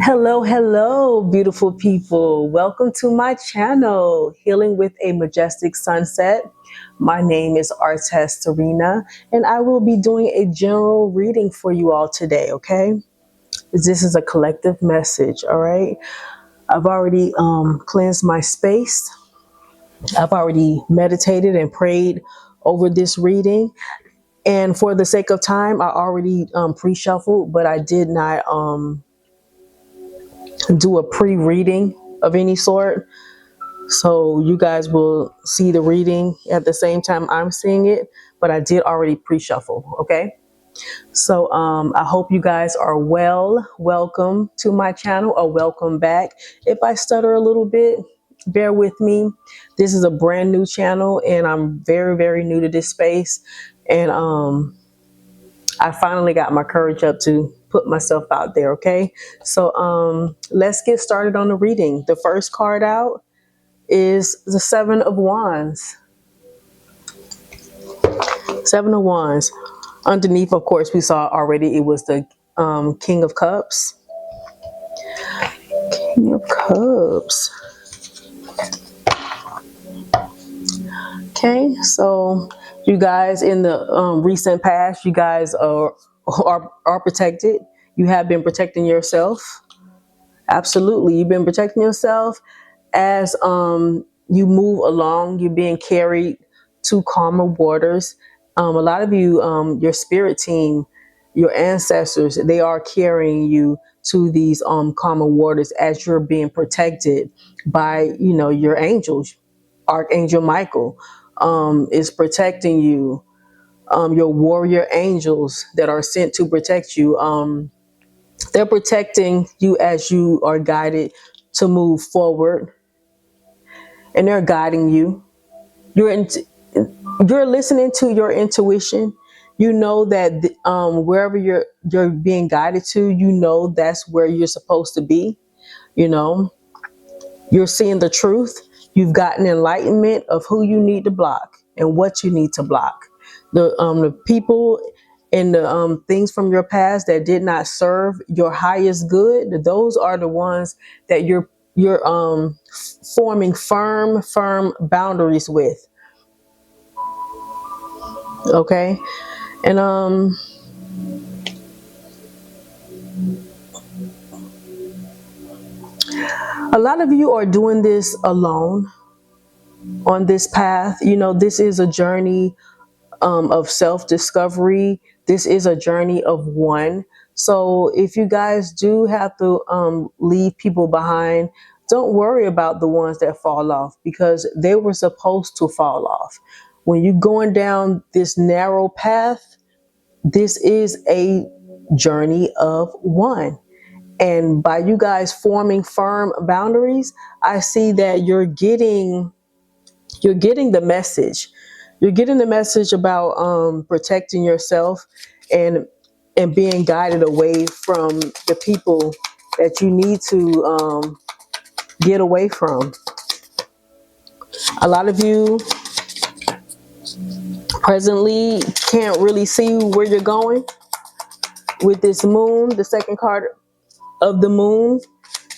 Hello, hello, beautiful people. Welcome to my channel, Healing with a Majestic Sunset. My name is Artez Serena, and I will be doing a general reading for you all today, okay? This is a collective message, all right? I've already cleansed my space. I've already meditated and prayed over this reading. And for the sake of time, I already pre-shuffled, but I did not do a pre-reading of any sort. So you guys will see the reading at the same time I'm seeing it, but I did already pre-shuffle, okay? So I hope you guys are well. Welcome to my channel, or welcome back. If I stutter a little bit, bear with me. This is a brand new channel and I'm very, very new to this space. And I finally got my courage up to put myself out there, okay? So let's get started on the reading. The first card out is the Seven of Wands. Seven of Wands. Underneath, of course, we saw already it was the King of Cups. King of Cups. Okay, so you guys in the recent past, you guys are protected. You have been protecting yourself. Absolutely, you've been protecting yourself as you move along. You're being carried to calmer waters. A lot of you, your spirit team, your ancestors, they are carrying you to these calmer waters as you're being protected by, your angels. Archangel Michael is protecting you. Your warrior angels that are sent to protect you. They're protecting you as you are guided to move forward, and they're guiding you. You're listening to your intuition. You know that wherever you're being guided to, that's where you're supposed to be. You know, you're seeing the truth. You've gotten enlightenment of who you need to block and what you need to block. The people and the things from your past that did not serve your highest good, those are the ones that you're forming firm boundaries with. Okay. And a lot of you are doing this alone on this path. This is a journey of self-discovery. This is a journey of one. So if you guys do have to leave people behind, don't worry about the ones that fall off, because they were supposed to fall off. When you're going down this narrow path, this is a journey of one. And by you guys forming firm boundaries, I see that you're getting the message. You're getting the message about protecting yourself and being guided away from the people that you need to get away from. A lot of you presently can't really see where you're going with this moon, the second card of the moon.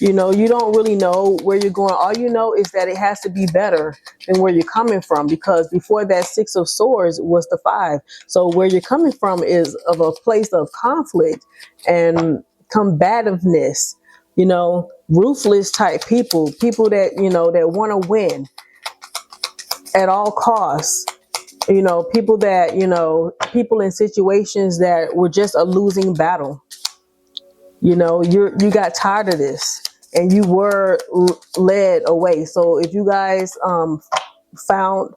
You don't really know where you're going. All you know is that it has to be better than where you're coming from, because before that Six of Swords was the Five. So where you're coming from is of a place of conflict and combativeness, ruthless type people that, that want to win at all costs. People that, people in situations that were just a losing battle. You got tired of this and you were led away. So if you guys found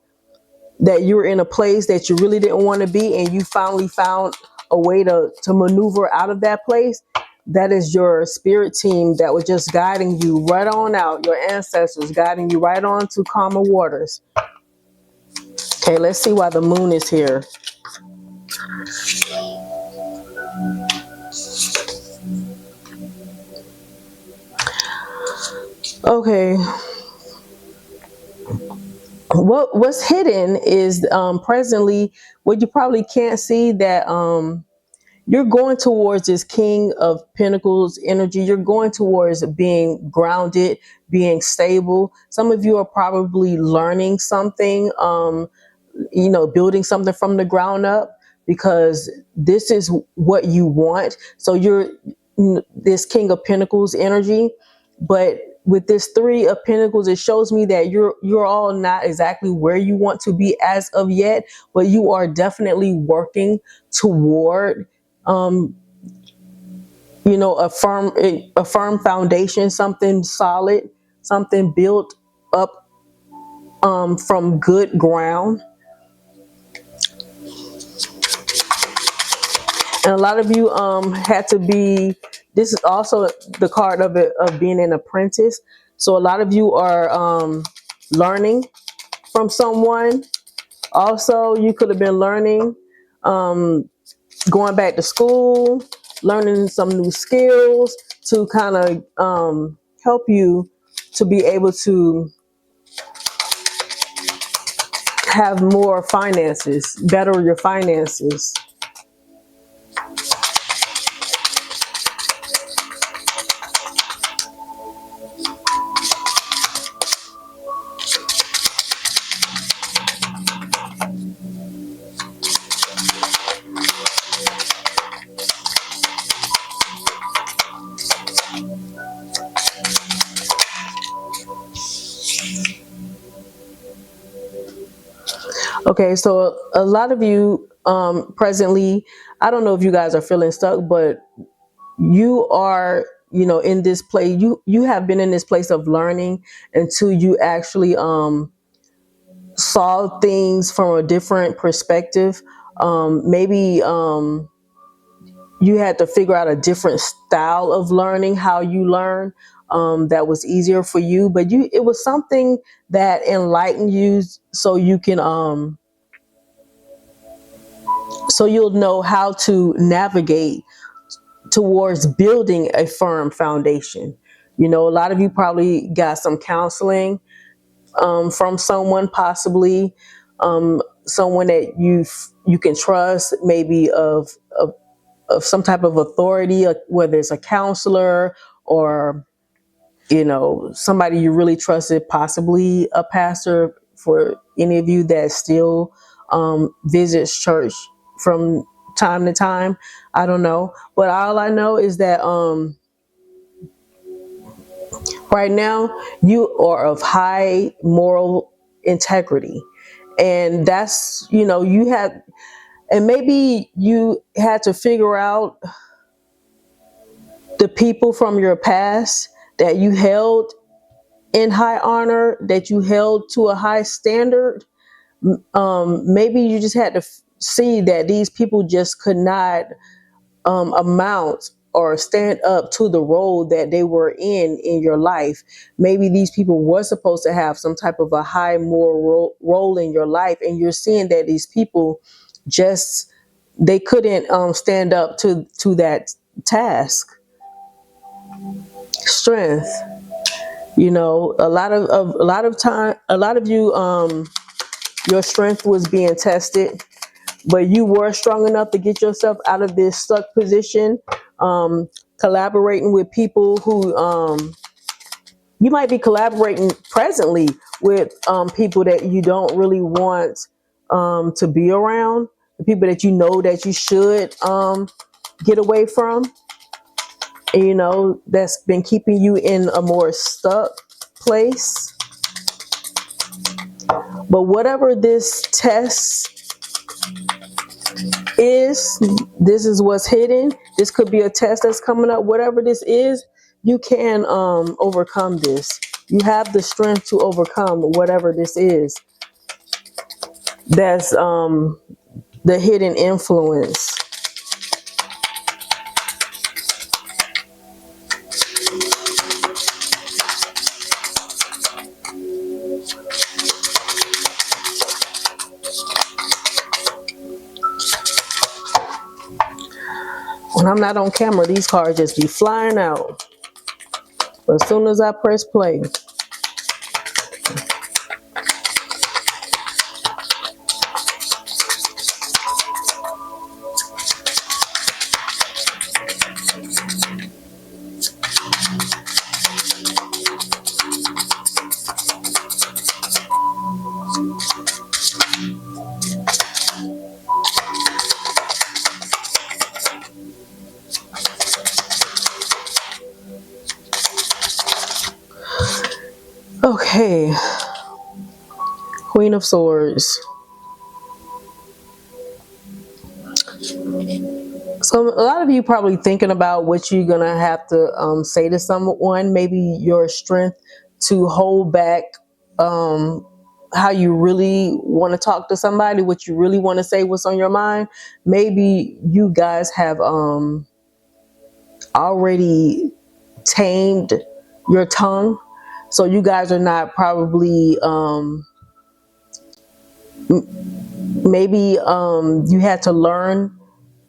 that you were in a place that you really didn't want to be, and you finally found a way to maneuver out of that place, that is your spirit team that was just guiding you right on out. Your ancestors guiding you right on to calmer waters. Okay, let's see why the moon is here. Okay. What's hidden is presently what you probably can't see, that you're going towards this King of Pentacles energy. You're going towards being grounded, being stable. Some of you are probably learning something, building something from the ground up, because this is what you want. So you're this King of Pentacles energy, but with this Three of Pentacles, it shows me that you're all not exactly where you want to be as of yet, but you are definitely working toward um, a firm foundation, something solid, something built up from good ground. And a lot of you had to be. This is also the card of being an apprentice. So a lot of you are learning from someone. Also, you could have been learning, going back to school, learning some new skills to kind of help you to be able to have more finances, better your finances. Okay, so a lot of you presently, I don't know if you guys are feeling stuck, but you are, in this place. You have been in this place of learning until you actually saw things from a different perspective. Maybe you had to figure out a different style of learning, how you learn, that was easier for you. But it was something that enlightened you, so you can so you'll know how to navigate towards building a firm foundation. A lot of you probably got some counseling from someone, possibly someone that you can trust, maybe of some type of authority, whether it's a counselor or somebody you really trusted, possibly a pastor, for any of you that still visits church from time to time. I don't know, but all I know is that right now you are of high moral integrity, and that's you had, and maybe you had to figure out the people from your past that you held in high honor, that you held to a high standard. Maybe you just had to see that these people just could not amount or stand up to the role that they were in your life. Maybe these people were supposed to have some type of a high moral role in your life, and you're seeing that these people just, they couldn't stand up to that task. Strength. A lot of you, your strength was being tested, but you were strong enough to get yourself out of this stuck position. Collaborating with people who, you might be collaborating presently with people that you don't really want to be around, the people that you know that you should get away from. That's been keeping you in a more stuck place. But whatever this test is, this is what's hidden. This could be a test that's coming up. Whatever this is, you can overcome this. You have the strength to overcome whatever this is. That's the hidden influence. When I'm not on camera, these cards just be flying out. But as soon as I press play, Okay, Queen of Swords. So a lot of you probably thinking about what you're gonna have to say to someone. Maybe your strength to hold back um, how you really want to talk to somebody, what you really want to say, what's on your mind. Maybe you guys have already tamed your tongue, so you guys are not probably maybe you had to learn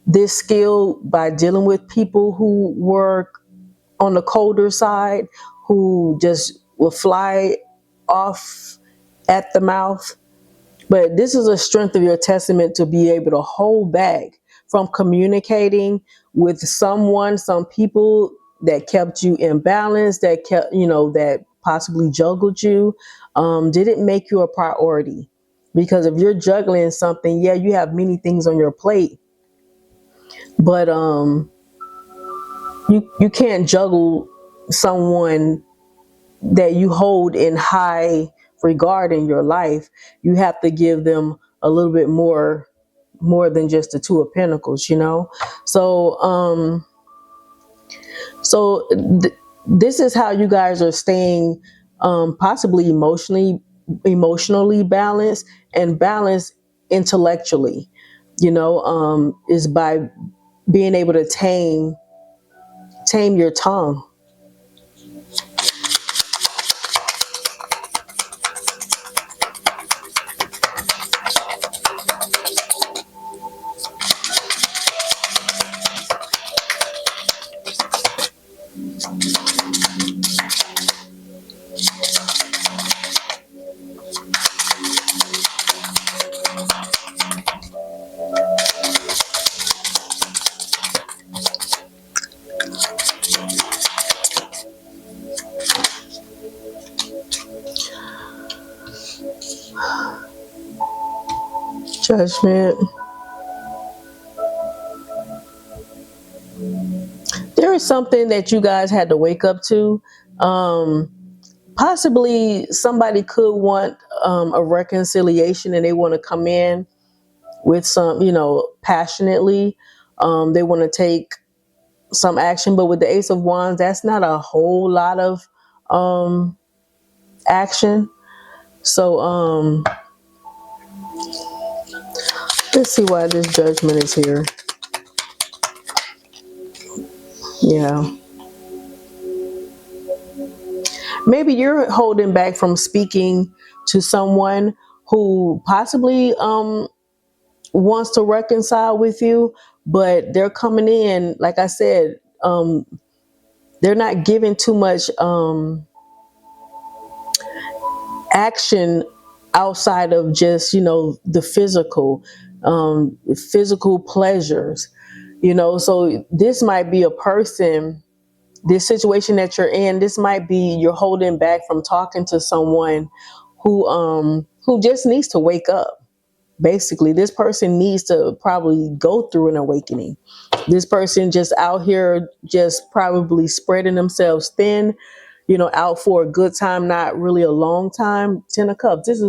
this skill by dealing with people who were on the colder side, who just will fly off at the mouth. But this is a strength of your testament to be able to hold back from communicating with someone, some people that kept you in balance, that kept, that possibly juggled you, didn't make you a priority. Because if you're juggling something, yeah, you have many things on your plate, but you can't juggle someone that you hold in high regard in your life. You have to give them a little bit more than just the two of pentacles, so this is how you guys are staying possibly emotionally balanced and balanced intellectually, is by being able to tame your tongue. Judgment. There is something that you guys had to wake up to. Possibly somebody could want a reconciliation, and they want to come in with some, passionately. They want to take some action, but with the Ace of Wands, that's not a whole lot of action. So let's see why this Judgment is here. Yeah. Maybe you're holding back from speaking to someone who possibly wants to reconcile with you, but they're coming in, like I said, they're not giving too much action outside of just, the physical pleasures, so this might be a person, this situation that you're in, this might be you're holding back from talking to someone who just needs to wake up. Basically, this person needs to probably go through an awakening. This person just out here just probably spreading themselves thin, out for a good time, not really a long time. 10 of Cups. This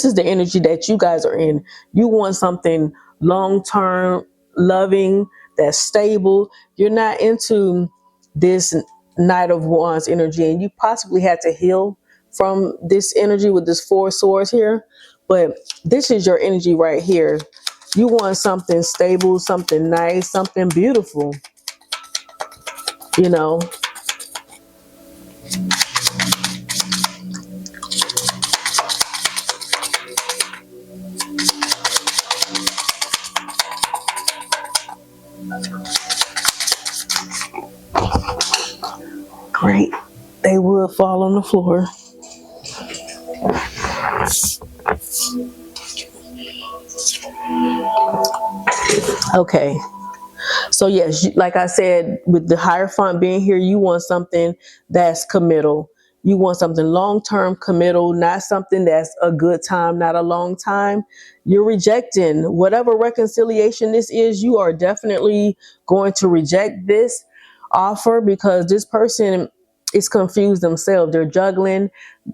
is the energy that you guys are in. You want something long term, loving, that's stable. You're not into this Knight of Wands energy, and you possibly had to heal from this energy with this Four of Swords here. But this is your energy right here. You want something stable, something nice, something beautiful, you know. Great. They would fall on the floor. Okay. So yes, like I said, with the Hierophant being here, you want something that's committal. You want something long-term committal, not something that's a good time, not a long time. You're rejecting whatever reconciliation this is. You are definitely going to reject this offer because this person it's confused themselves. They're juggling,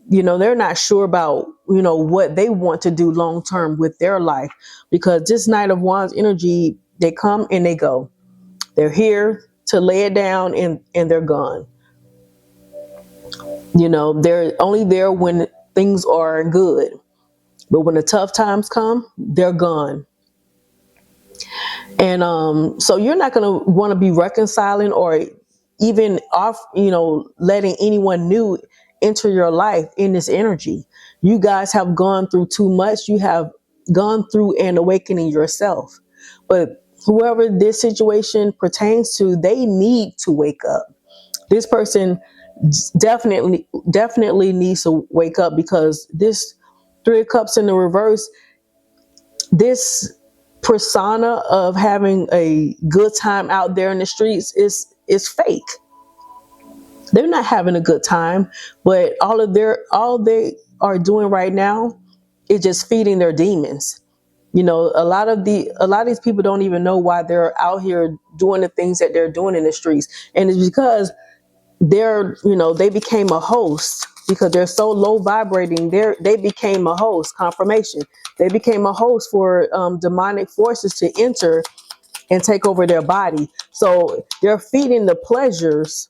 they're not sure about, what they want to do long term with their life, because this Knight of Wands energy, they come and they go. They're here to lay it down, and they're gone. They're only there when things are good. But when the tough times come, they're gone. And so you're not going to want to be reconciling or even letting anyone new enter your life in this energy. You guys have gone through too much. You have gone through an awakening yourself. But whoever this situation pertains to, they need to wake up. This person definitely needs to wake up, because this Three of Cups in the reverse, this persona of having a good time out there in the streets is fake. They're not having a good time, but all they are doing right now is just feeding their demons. A lot of these people don't even know why they're out here doing the things that they're doing in the streets. And it's because they became a host, because they're so low vibrating. They became a host. Confirmation. They became a host for demonic forces to enter and take over their body. So they're feeding the pleasures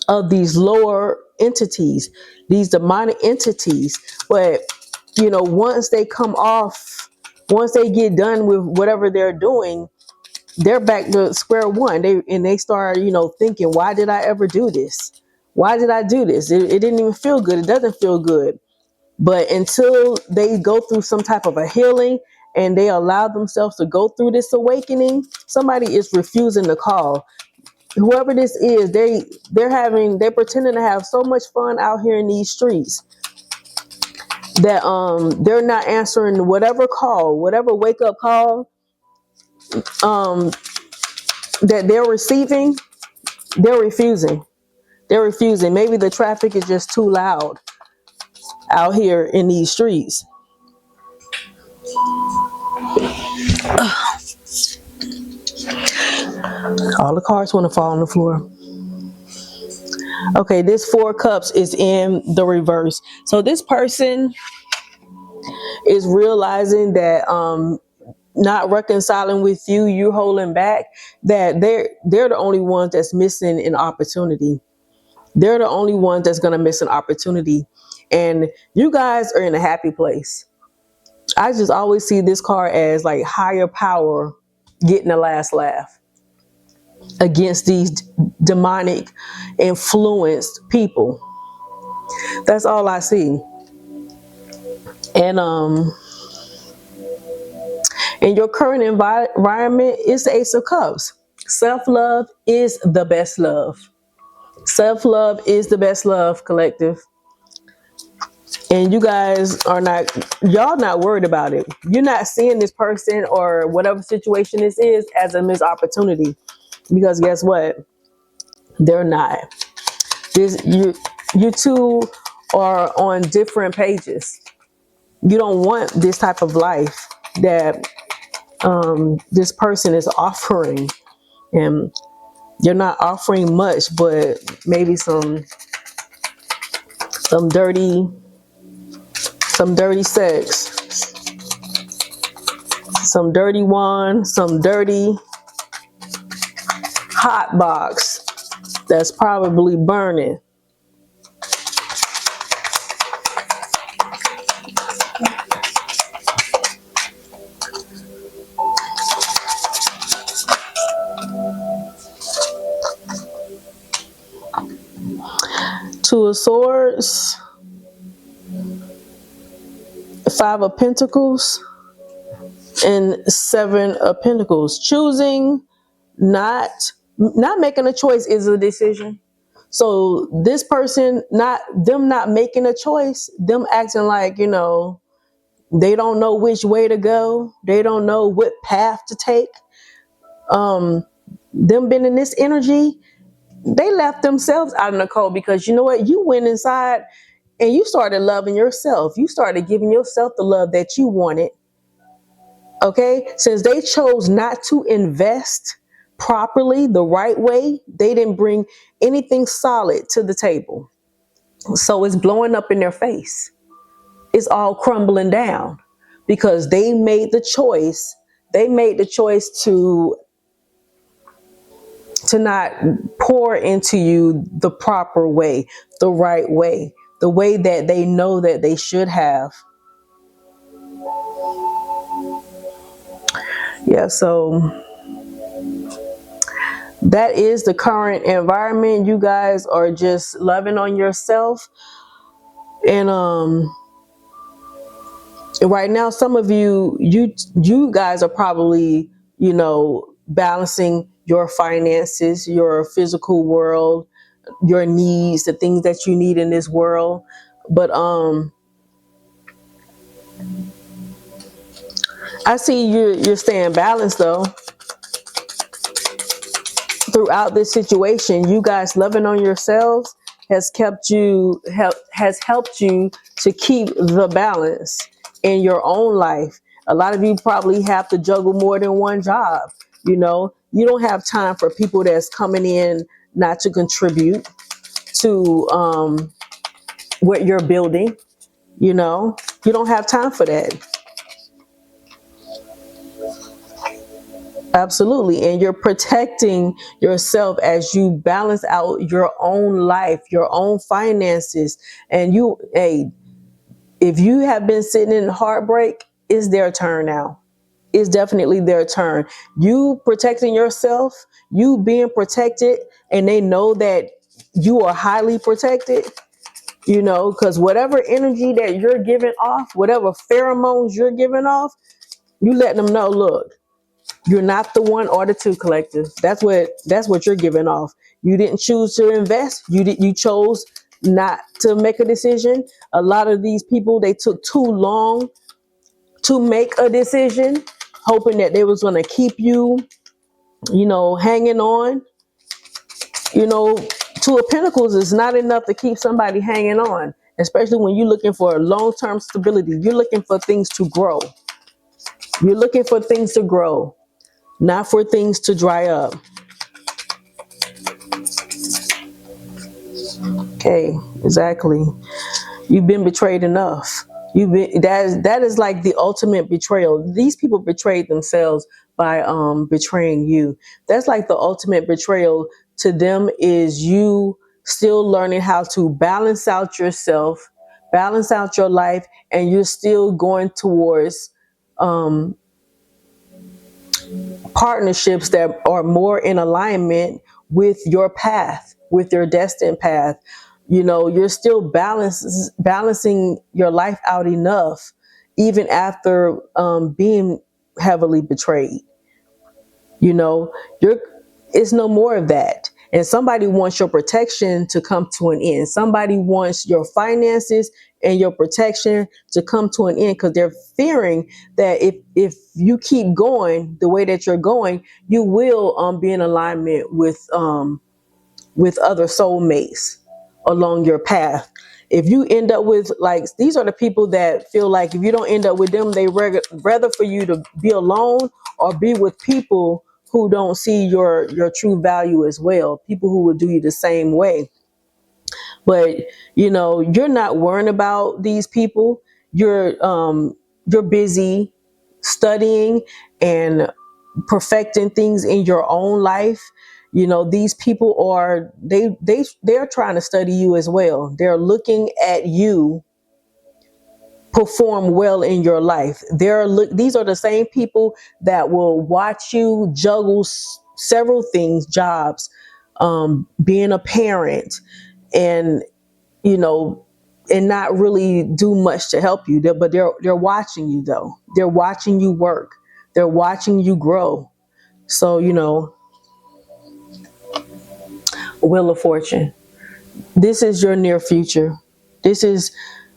of these lower entities, these demonic entities. But once they come off, once they get done with whatever they're doing, they're back to square one. They start, thinking, why did I ever do this? Why did I do this? It didn't even feel good. It doesn't feel good. But until they go through some type of a healing and they allow themselves to go through this awakening, somebody is refusing the call. Whoever this is, they're pretending to have so much fun out here in these streets that they're not answering whatever call, whatever wake up call that they're receiving. They're refusing. Maybe the traffic is just too loud out here in these streets. All the cards want to fall on the floor. Okay, this Four of Cups is in the reverse. So this person is realizing that not reconciling with you holding back, that they're the only ones that's missing an opportunity. They're the only ones that's going to miss an opportunity. And you guys are in a happy place. I just always see this card as like higher power getting the last laugh against these demonic influenced people. That's all I see. And in your current environment, it's the Ace of Cups. Self-love is the best love. Self-love is the best love, collective. And you guys y'all not worried about it. You're not seeing this person or whatever situation this is as a missed opportunity. Because guess what? They're not. You two are on different pages. You don't want this type of life that this person is offering. And you're not offering much, but maybe some dirty sex, some dirty wine, some dirty hot box that's probably burning. Two of Swords, Five of Pentacles, and Seven of Pentacles. Choosing not making a choice is a decision. So this person, not making a choice, them acting like, they don't know which way to go. They don't know what path to take. Them being in this energy, they left themselves out in the cold, because you know what? You went inside and you started loving yourself. You started giving yourself the love that you wanted. Okay? Since they chose not to invest properly, the right way, they didn't bring anything solid to the table. So it's blowing up in their face. It's all crumbling down because they made the choice. They made the choice to not pour into you the proper way, the right way, the way that they know that they should have. Yeah, so that is the current environment. You guys are just loving on yourself. And right now, some of you guys are probably, balancing your finances, your physical world, your needs, the things that you need in this world. But I see you're staying balanced though. Throughout this situation, you guys loving on yourselves has helped you to keep the balance in your own life. A lot of you probably have to juggle more than one job. You don't have time for people that's coming in not to contribute to what you're building. You don't have time for that. Absolutely. And you're protecting yourself as you balance out your own life, your own finances. And if you have been sitting in heartbreak, it's their turn now. It's definitely their turn. You protecting yourself, you being protected, and they know that you are highly protected, because whatever energy that you're giving off, whatever pheromones you're giving off, you let them know, look, you're not the one or the two collective. That's what you're giving off. You didn't choose to invest. You chose not to make a decision. A lot of these people, they took too long to make a decision, hoping that they was going to keep you, hanging on. Two of Pentacles is not enough to keep somebody hanging on, especially when you're looking for long-term stability. You're looking for things to grow. You're looking for things to grow, not for things to dry up. Okay, exactly. You've been betrayed enough. That is like the ultimate betrayal. These people betrayed themselves by betraying you. That's like the ultimate betrayal to them, is you still learning how to balance out yourself, balance out your life, and you're still going towards partnerships that are more in alignment with your path, with your destined path. You're still balancing your life out enough, even after being heavily betrayed. You're it's no more of that. And somebody wants your protection to come to an end. Somebody wants your finances and your protection to come to an end, because they're fearing that if you keep going the way that you're going, you will be in alignment with other soulmates along your path. If you end up with, like, these are the people that feel like if you don't end up with them, they rather for you to be alone or be with people who don't see your true value as well, people who will do you the same way. But you're not worrying about these people. You're busy studying and perfecting things in your own life. These people they're trying to study you as well. They're looking at you perform well in your life. These are the same people that will watch you juggle several things, jobs, being a parent, and you know and not really do much to help you. But they're watching you though. They're watching you work. They're watching you grow. So Wheel of Fortune. This is your near future. This is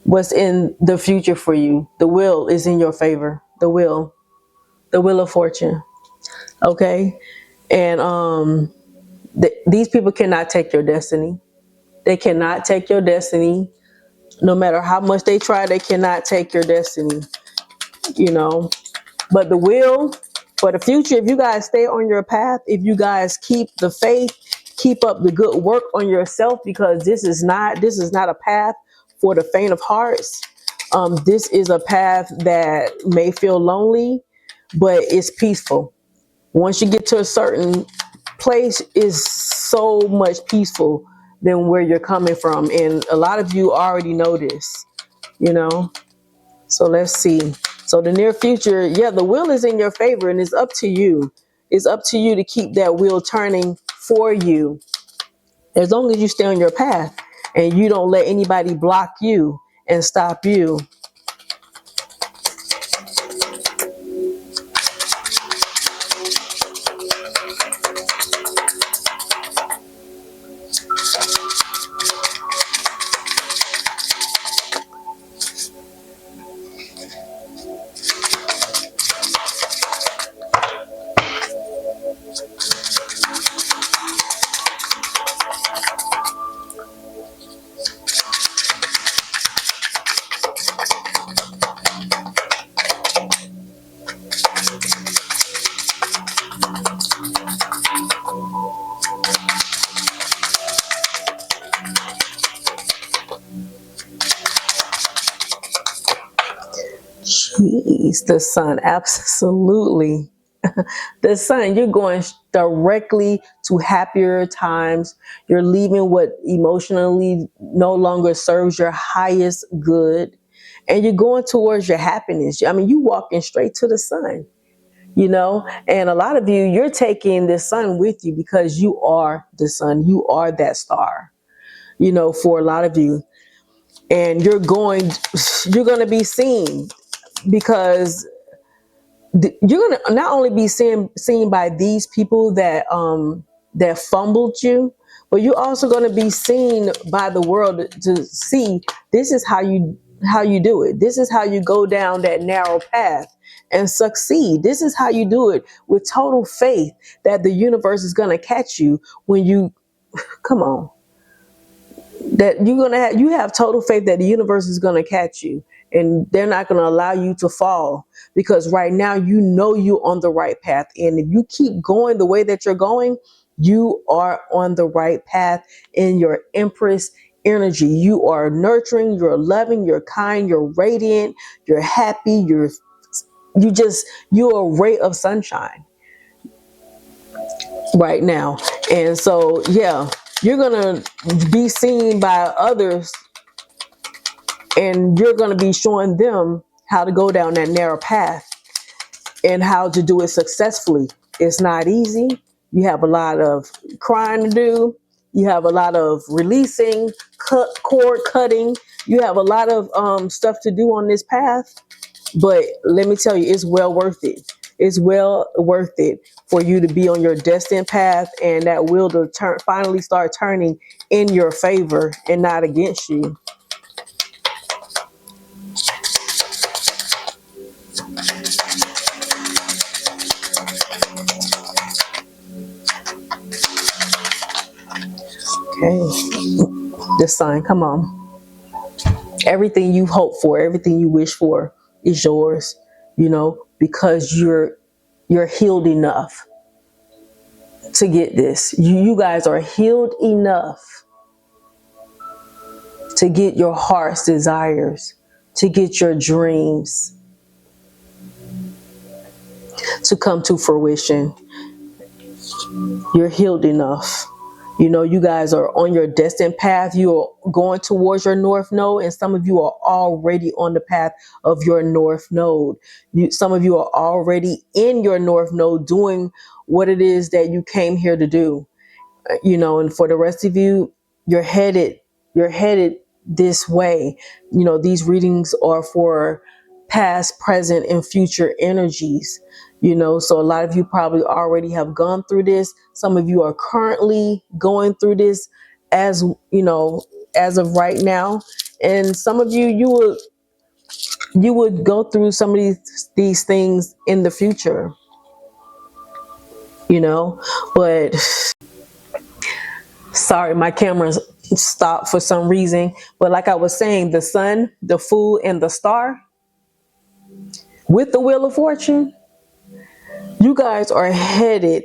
what's in the future for you. The wheel is in your favor. The Wheel of Fortune. Okay, and these people cannot take your destiny. They cannot take your destiny. No matter how much they try, they cannot take your destiny. But the wheel For the future, if you guys stay on your path, if you guys keep the faith, keep up the good work on yourself, because this is not a path for the faint of hearts. This is a path that may feel lonely, but it's peaceful. Once you get to a certain place, is so much peaceful than where you're coming from, and a lot of you already know this, you know. So let's see. So the near future, yeah, the wheel is in your favor, and it's up to you. It's up to you to keep that wheel turning for you, as long as you stay on your path and you don't let anybody block you and stop you. Jeez, the sun, absolutely. The sun, you're going directly to happier times. You're leaving what emotionally no longer serves your highest good, and you're going towards your happiness. I mean, you walking straight to the sun, you know. And a lot of you, you're taking the sun with you, because you are the sun. You are that star, you know, for a lot of you. And you're going to be seen, because you're going to not only be seen by these people that fumbled you, but you're also going to be seen by the world to see this is how you do it. This is how you go down that narrow path and succeed. This is how you do it, with total faith that the universe is going to catch you when you come on. That you have total faith that the universe is going to catch you, and they're not going to allow you to fall, because right now you know you're on the right path, and if you keep going the way that you're going, you are on the right path in your Empress energy. You are nurturing, you're loving, you're kind, you're radiant, you're happy, you're a ray of sunshine right now. And so, yeah, you're going to be seen by others, and you're going to be showing them how to go down that narrow path and how to do it successfully. It's not easy. You have a lot of crying to do. You have a lot of releasing, cord cutting. You have a lot of stuff to do on this path. But let me tell you, it's well worth it. It's well worth it for you to be on your destined path, and that wheel to finally start turning in your favor and not against you. Okay. This sign, come on. Everything you hope for, everything you wish for is yours, you know, because you're healed enough to get this. You guys are healed enough to get your heart's desires, to get your dreams to come to fruition. You're healed enough. You know, you guys are on your destined path. You're going towards your North Node, and some of you are already on the path of your North Node. Some of you are already in your North Node doing what it is that you came here to do. You know, and for the rest of you, you're headed this way. You know, these readings are for past, present, and future energies. You know, so a lot of you probably already have gone through this. Some of you are currently going through this, as you know, as of right now. And some of you, you would go through some of these things in the future, you know. But sorry, my camera stopped for some reason. But like I was saying, the sun, the fool, and the star with the wheel of fortune, You guys are headed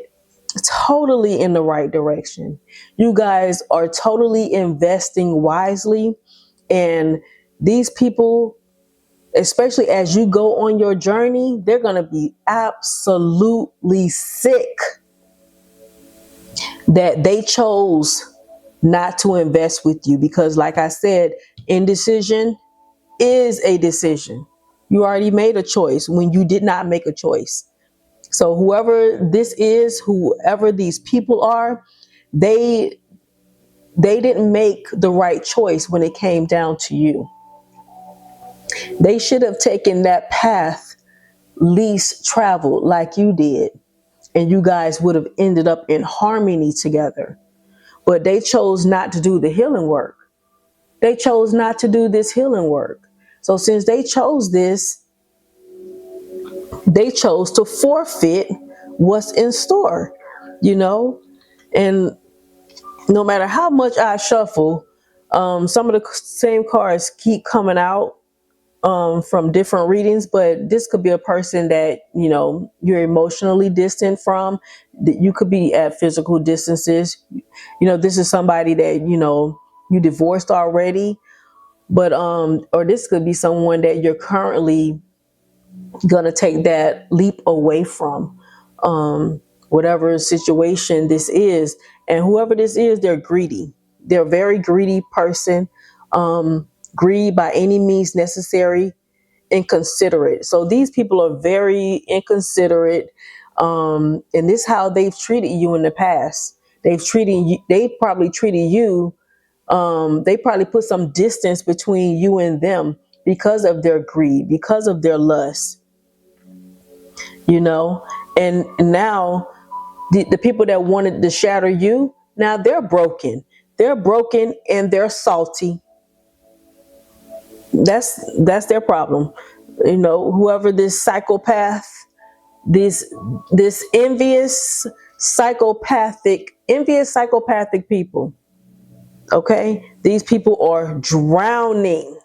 totally in the right direction. You guys are totally investing wisely. And these people, especially as you go on your journey, they're going to be absolutely sick that they chose not to invest with you. Because, like I said, indecision is a decision. You already made a choice when you did not make a choice. So whoever this is, whoever these people are, they they didn't make the right choice when it came down to you. They should have taken that path least traveled like you did, and you guys would have ended up in harmony together. But they chose not to do the healing work. They chose not to do this healing work. So since they chose this, they chose to forfeit what's in store, you know? And no matter how much I shuffle, some of the same cards keep coming out from different readings, but this could be a person that, you know, you're emotionally distant from, that you could be at physical distances. You know, this is somebody that, you know, you divorced already, but or this could be someone that you're currently gonna take that leap away from, whatever situation this is. And whoever this is, they're greedy. They're a very greedy person. Greed by any means necessary, inconsiderate. So these people are very inconsiderate, and this is how they've treated you in the past. They probably treated you. They probably put some distance between you and them because of their greed, because of their lust. You know, and now the people that wanted to shatter you, now they're broken. They're broken and they're salty. That's their problem. You know, whoever this psychopath, this envious psychopathic people. Okay, these people are drowning.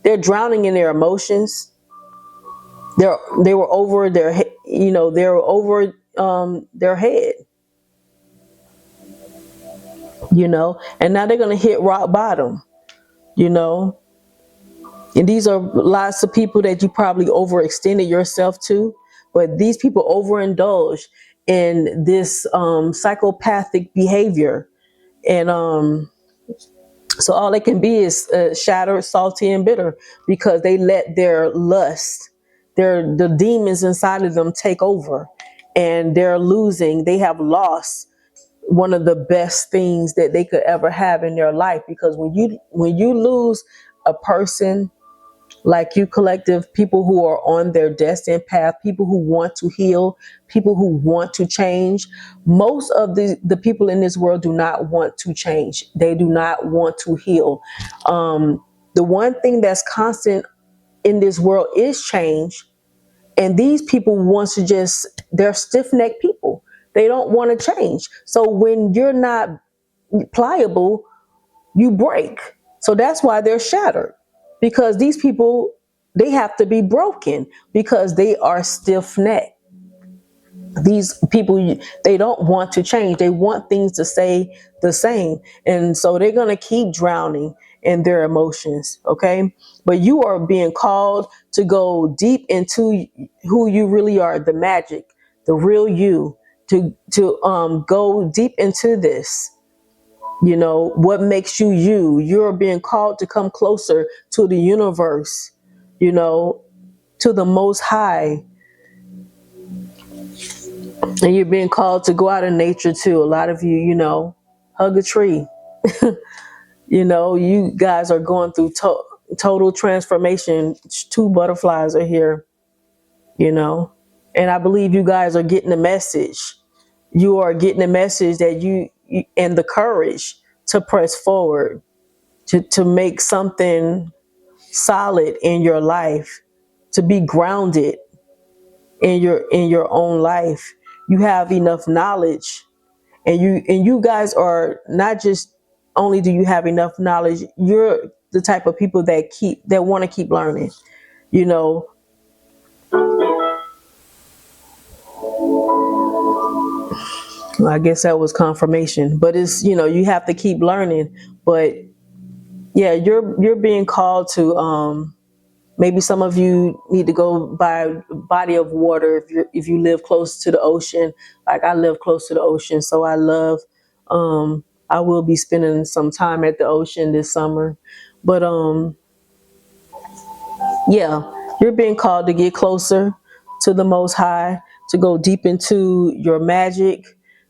They're drowning in their emotions. They were over their, they were over their head. And now they're gonna hit rock bottom. You know, and these are lots of people that you probably overextended yourself to, but these people overindulge in this psychopathic behavior. And so all they can be is shattered, salty, and bitter because they let their lust, the demons inside of them take over, and they're losing. They have lost one of the best things that they could ever have in their life, because when you lose a person like you, collective, people who are on their destined path, people who want to heal, people who want to change. Most of the people in this world do not want to change. They do not want to heal. The one thing that's constant in this world is change. And these people want to they're stiff-necked people. They don't want to change. So when you're not pliable, you break. So that's why they're shattered, because these people, they have to be broken because they are stiff-necked. These people, they don't want to change. They want things to stay the same. And so they're going to keep drowning in their emotions. Okay. But you are being called to go deep into who you really are, the magic, the real you, to go deep into this. What makes you you. You're being called to come closer to the universe, to the Most High. And you're being called to go out in nature too. A lot of you, hug a tree. You guys are going through total transformation. Two butterflies are here, and I believe you guys are getting the message. You are getting the message that you and the courage to press forward, to make something solid in your life, to be grounded in your own life. You have enough knowledge, and you guys are not just only do you have enough knowledge, you're the type of people that want to keep learning. I guess that was confirmation. But it's, you have to keep learning. But yeah, you're being called to maybe some of you need to go by a body of water if you live close to the ocean. Like I live close to the ocean, so I will be spending some time at the ocean this summer. But yeah, you're being called to get closer to the Most High, to go deep into your magic,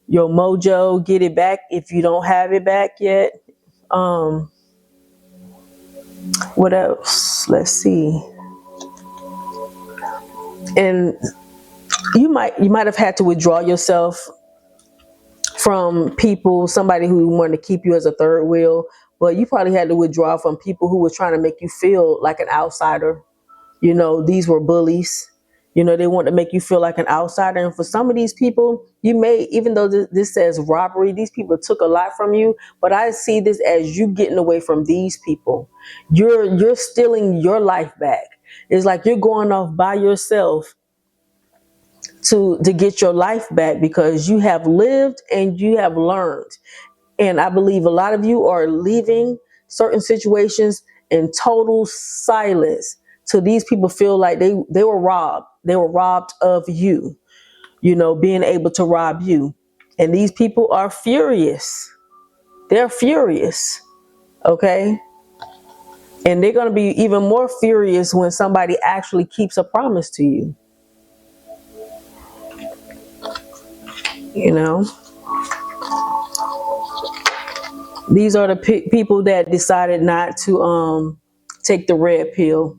your mojo, get it back if you don't have it back yet. Um, what else? Let's see. And you might have had to withdraw yourself from people, somebody who wanted to keep you as a third wheel, but you probably had to withdraw from people who were trying to make you feel like an outsider. These were bullies. They want to make you feel like an outsider. And for some of these people, you may, even though this says robbery, these people took a lot from you. But I see this as you getting away from these people. You're stealing your life back. It's like you're going off by yourself to get your life back because you have lived and you have learned. And I believe a lot of you are leaving certain situations in total silence. So these people feel like they were robbed. They were robbed of you, being able to rob you. And these people are furious. They're furious. Okay. And they're going to be even more furious when somebody actually keeps a promise to you. These are the people that decided not to take the red pill.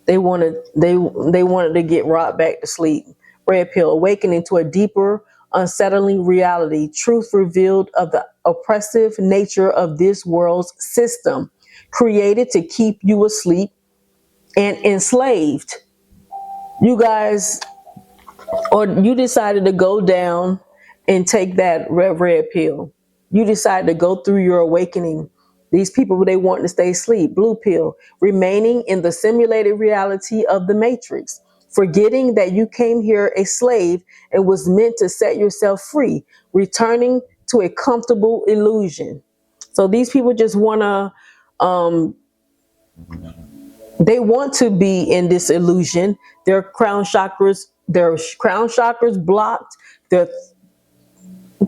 They wanted to get rocked back to sleep. Red pill, awakening to a deeper, unsettling reality, truth revealed of the oppressive nature of this world's system, created to keep you asleep and enslaved. You guys, or you decided to go down and take that red pill. You decided to go through your awakening. These people, they want to stay asleep. Blue pill, remaining in the simulated reality of the matrix, forgetting that you came here a slave and was meant to set yourself free, returning to a comfortable illusion. So these people just want to, they want to be in this illusion. Their crown chakras blocked. Their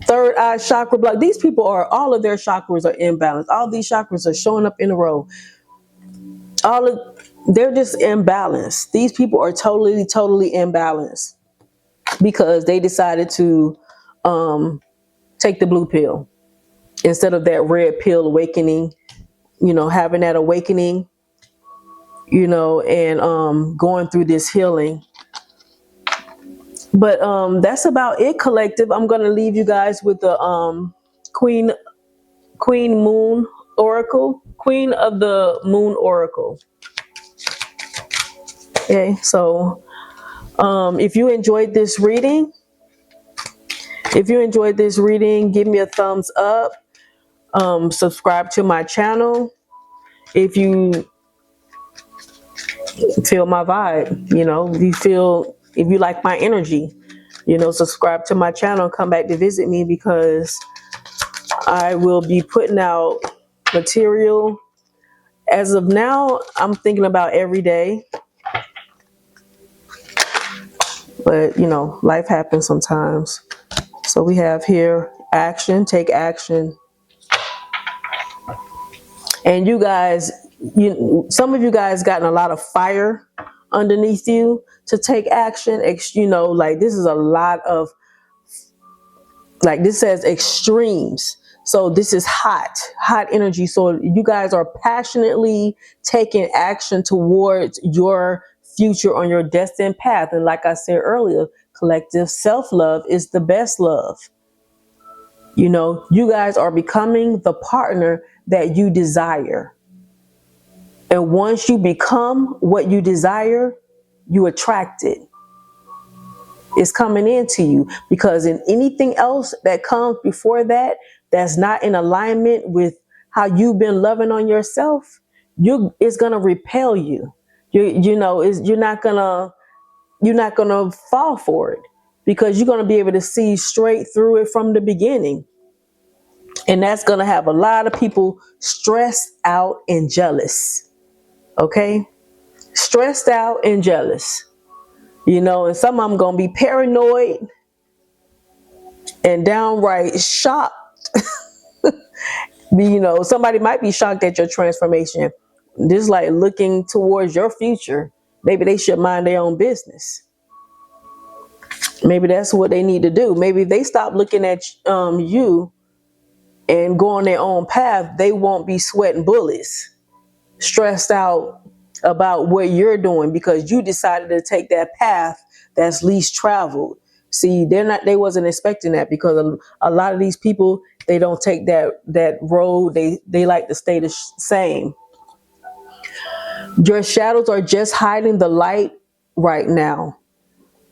third eye chakra blocked. These people all of their chakras are imbalanced. All these chakras are showing up in a row. They're just imbalanced. These people are totally, totally imbalanced because they decided to take the blue pill instead of that red pill awakening. Having that awakening. And going through this healing. But that's about it, collective. I'm going to leave you guys with the Queen Moon Oracle, Queen of the Moon Oracle. Okay, so if you enjoyed this reading, give me a thumbs up. Subscribe to my channel if you feel my vibe. If you like my energy. Subscribe to my channel. Come back to visit me because I will be putting out material. As of now, I'm thinking about every day. But, life happens sometimes. So we have here action, take action. And you guys, some of you guys gotten a lot of fire underneath you to take action. Like this is a lot of, like this says extremes. So this is hot energy. So you guys are passionately taking action towards your future on your destined path. And like I said earlier, collective self-love is the best love. You guys are becoming the partner that you desire. And once you become what you desire, you attract it. It's coming into you, because in anything else that comes before that, that's not in alignment with how you've been loving on yourself, it's going to repel you. You're not going to fall for it, because you're going to be able to see straight through it from the beginning. And that's going to have a lot of people stressed out and jealous. Okay? Stressed out and jealous. And some of them going to be paranoid and downright shocked. Somebody might be shocked at your transformation. Just like looking towards your future. Maybe they should mind their own business. Maybe that's what they need to do. Maybe if they stop looking at you and go on their own path, they won't be sweating bullets, stressed out about what you're doing because you decided to take that path that's least traveled. See, they wasn't expecting that, because a lot of these people, they don't take that road. They like to stay the same. Your shadows are just hiding the light right now.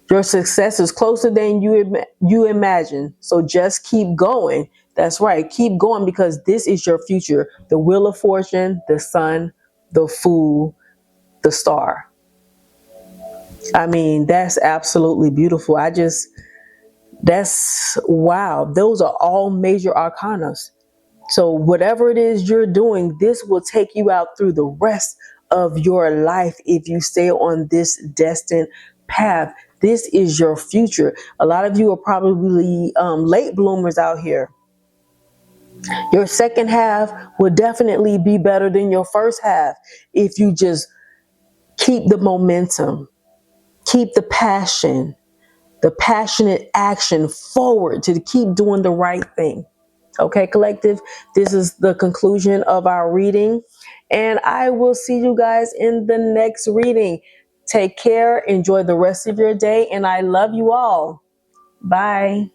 Your success is closer than you imagine. So just keep going. That's right. Keep going, because this is your future. The Wheel of Fortune, the Sun, the Fool, the Star. I mean, that's absolutely beautiful. That's wow. Those are all major arcanas. So whatever it is you're doing, this will take you out through the rest of your life if you stay on this destined path. This is your future. A lot of you are probably late bloomers out here. Your second half will definitely be better than your first half if you just keep the momentum, keep the passion, the passionate action forward to keep doing the right thing. Okay, collective, this is the conclusion of our reading, and I will see you guys in the next reading. Take care, enjoy the rest of your day, and I love you all. Bye.